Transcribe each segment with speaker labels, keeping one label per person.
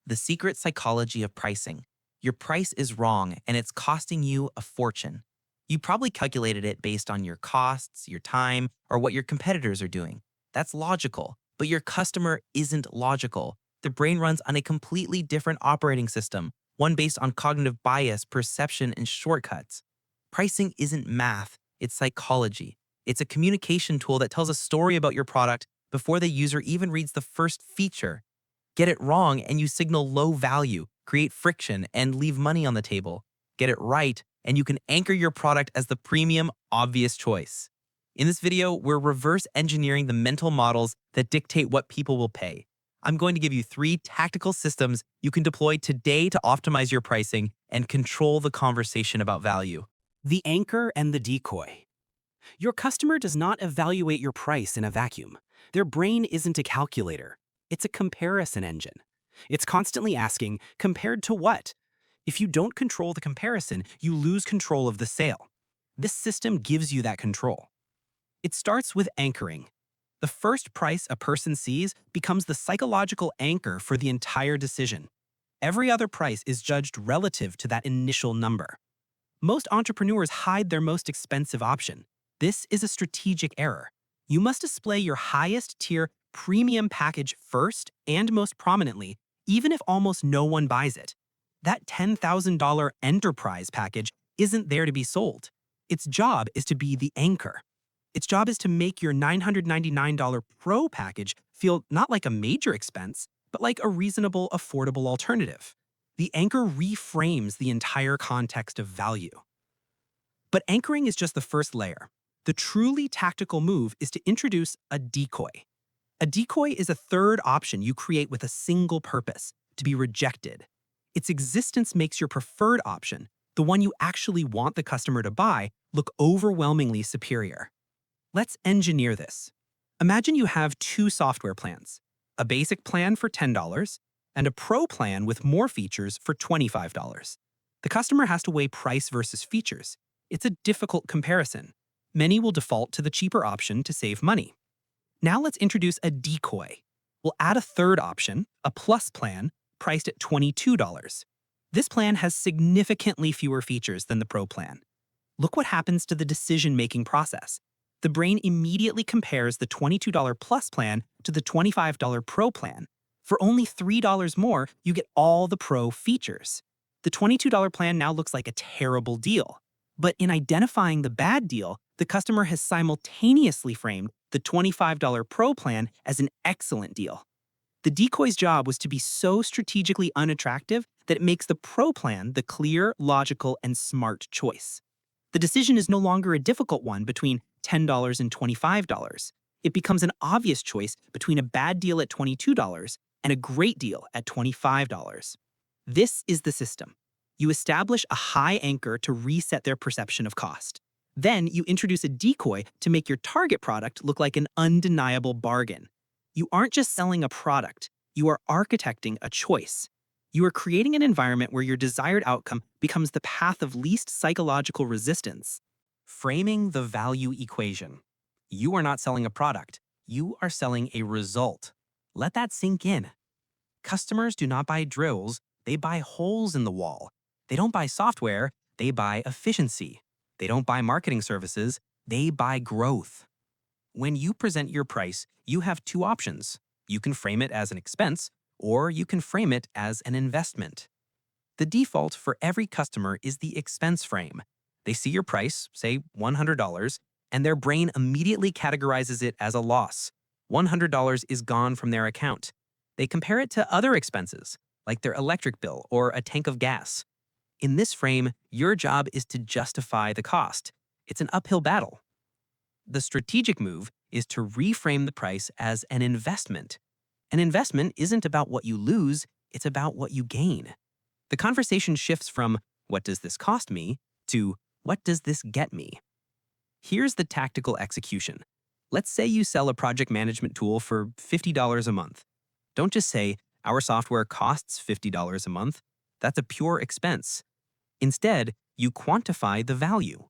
Speaker 1: The secret psychology of pricing. Your price is wrong and it's costing you a fortune. You probably calculated it based on your costs, your time, or what your competitors are doing. That's logical, but your customer isn't logical. The brain runs on a completely different operating system, one based on cognitive bias, perception, and shortcuts. Pricing isn't math, it's psychology. It's a communication tool that tells a story about your product before the user even reads the first feature. Get it wrong and you signal low value, create friction, and leave money on the table. Get it right and you can anchor your product as the premium, obvious choice. In this video, we're reverse engineering the mental models that dictate what people will pay. I'm going to give you 3 tactical systems you can deploy today to optimize your pricing and control the conversation about value.
Speaker 2: The anchor and the decoy. Your customer does not evaluate your price in a vacuum. Their brain isn't a calculator. It's a comparison engine. It's constantly asking, compared to what? If you don't control the comparison, you lose control of the sale. This system gives you that control. It starts with anchoring. The first price a person sees becomes the psychological anchor for the entire decision. Every other price is judged relative to that initial number. Most entrepreneurs hide their most expensive option. This is a strategic error. You must display your highest tier premium package first and most prominently, even if almost no one buys it. That $10,000 enterprise package isn't there to be sold. Its job is to be the anchor. Its job is to make your $999 Pro package feel not like a major expense, but like a reasonable, affordable alternative. The anchor reframes the entire context of value. But anchoring is just the first layer. The truly tactical move is to introduce a decoy. A decoy is a third option you create with a single purpose: to be rejected. Its existence makes your preferred option, the one you actually want the customer to buy, look overwhelmingly superior. Let's engineer this. Imagine you have 2 software plans, a basic plan for $10 and a pro plan with more features for $25. The customer has to weigh price versus features. It's a difficult comparison. Many will default to the cheaper option to save money. Now let's introduce a decoy. We'll add a third option, a plus plan, priced at $22. This plan has significantly fewer features than the Pro plan. Look what happens to the decision-making process. The brain immediately compares the $22 plus plan to the $25 Pro plan. For only $3 more, you get all the Pro features. The $22 plan now looks like a terrible deal. But in identifying the bad deal, the customer has simultaneously framed the $25 Pro plan as an excellent deal. The decoy's job was to be so strategically unattractive that it makes the Pro plan the clear, logical, and smart choice. The decision is no longer a difficult one between $10 and $25. It becomes an obvious choice between a bad deal at $22 and a great deal at $25. This is the system. You establish a high anchor to reset their perception of cost. Then you introduce a decoy to make your target product look like an undeniable bargain. You aren't just selling a product, you are architecting a choice. You are creating an environment where your desired outcome becomes the path of least psychological resistance. Framing the value equation. You are not selling a product, you are selling a result. Let that sink in. Customers do not buy drills, they buy holes in the wall. They don't buy software, they buy efficiency. They don't buy marketing services, they buy growth. When you present your price, you have 2 options. You can frame it as an expense, or you can frame it as an investment. The default for every customer is the expense frame. They see your price, say $100, and their brain immediately categorizes it as a loss. $100 is gone from their account. They compare it to other expenses, like their electric bill or a tank of gas. In this frame, your job is to justify the cost. It's an uphill battle. The strategic move is to reframe the price as an investment. An investment isn't about what you lose, it's about what you gain. The conversation shifts from, "What does this cost me?" to, "What does this get me?" Here's the tactical execution. Let's say you sell a project management tool for $50 a month. Don't just say, "Our software costs $50 a month." That's a pure expense. Instead, you quantify the value.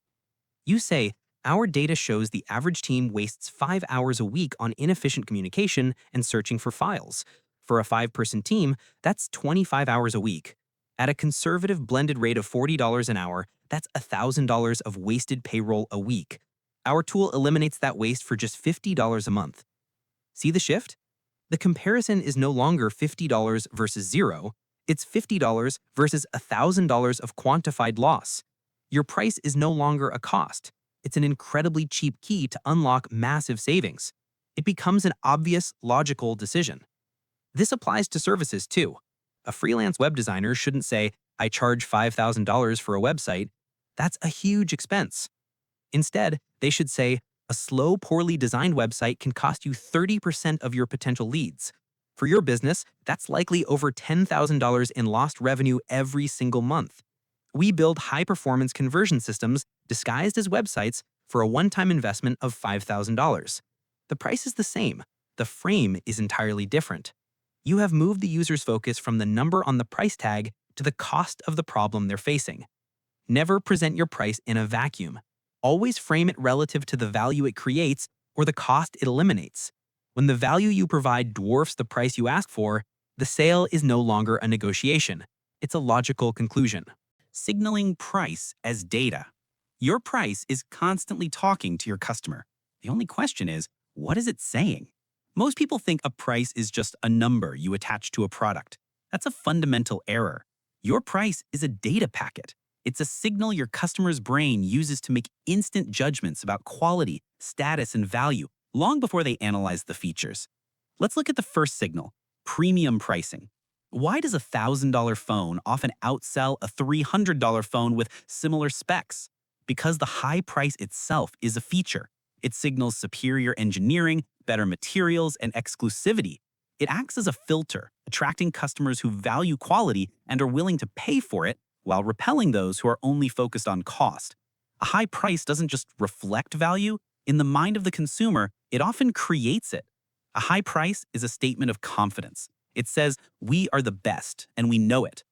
Speaker 2: You say, "Our data shows the average team wastes 5 hours a week on inefficient communication and searching for files. For a 5-person team, that's 25 hours a week. At a conservative blended rate of $40 an hour, that's $1,000 of wasted payroll a week. Our tool eliminates that waste for just $50 a month. See the shift? The comparison is no longer $50 versus zero, it's $50 versus $1,000 of quantified loss. Your price is no longer a cost. It's an incredibly cheap key to unlock massive savings. It becomes an obvious, logical decision. This applies to services too. A freelance web designer shouldn't say, I charge $5,000 for a website. That's a huge expense. Instead, they should say, a slow, poorly designed website can cost you 30% of your potential leads. For your business, that's likely over $10,000 in lost revenue every single month. We build high-performance conversion systems disguised as websites for a one-time investment of $5,000. The price is the same. The frame is entirely different. You have moved the user's focus from the number on the price tag to the cost of the problem they're facing. Never present your price in a vacuum. Always frame it relative to the value it creates or the cost it eliminates. When the value you provide dwarfs the price you ask for, the sale is no longer a negotiation. It's a logical conclusion. Signaling price as data. Your price is constantly talking to your customer. The only question is, what is it saying? Most people think a price is just a number you attach to a product. That's a fundamental error. Your price is a data packet. It's a signal your customer's brain uses to make instant judgments about quality, status, and value long before they analyze the features. Let's look at the first signal, premium pricing. Why does a $1,000 phone often outsell a $300 phone with similar specs? Because the high price itself is a feature. It signals superior engineering, better materials, and exclusivity. It acts as a filter, attracting customers who value quality and are willing to pay for it, while repelling those who are only focused on cost. A high price doesn't just reflect value. In the mind of the consumer, it often creates it. A high price is a statement of confidence. It says, we are the best, and we know it.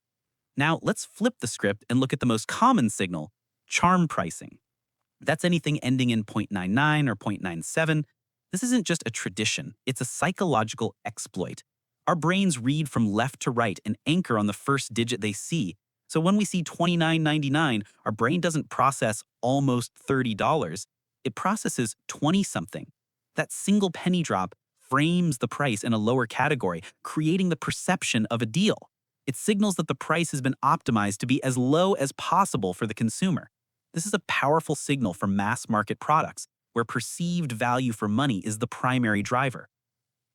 Speaker 2: Now, let's flip the script and look at the most common signal, charm pricing. That's anything ending in 0.99 or 0.97. This isn't just a tradition, it's a psychological exploit. Our brains read from left to right and anchor on the first digit they see. So when we see $29.99, our brain doesn't process almost $30. It processes 20-something. That single penny drop frames the price in a lower category, creating the perception of a deal. It signals that the price has been optimized to be as low as possible for the consumer. This is a powerful signal for mass market products, where perceived value for money is the primary driver.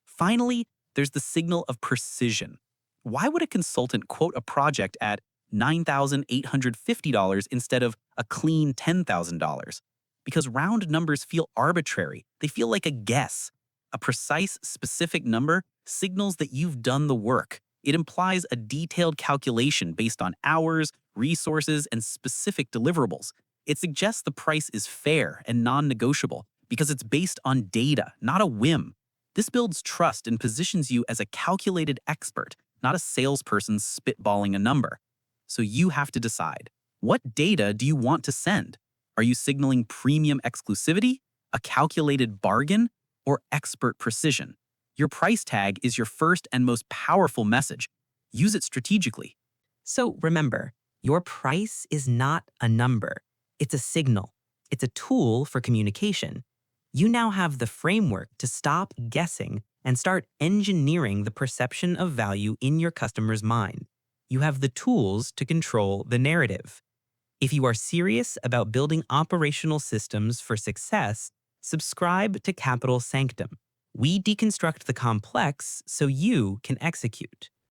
Speaker 2: Finally, there's the signal of precision. Why would a consultant quote a project at $9,850 instead of a clean $10,000? Because round numbers feel arbitrary. They feel like a guess. A precise, specific number signals that you've done the work. It implies a detailed calculation based on hours, resources, and specific deliverables. It suggests the price is fair and non-negotiable because it's based on data, not a whim. This builds trust and positions you as a calculated expert, not a salesperson spitballing a number. So you have to decide, what data do you want to send? Are you signaling premium exclusivity, a calculated bargain, or expert precision? Your price tag is your first and most powerful message. Use it strategically.
Speaker 1: So remember, your price is not a number. It's a signal. It's a tool for communication. You now have the framework to stop guessing and start engineering the perception of value in your customer's mind. You have the tools to control the narrative. If you are serious about building operational systems for success, subscribe to Capital Sanctum. We deconstruct the complex so you can execute.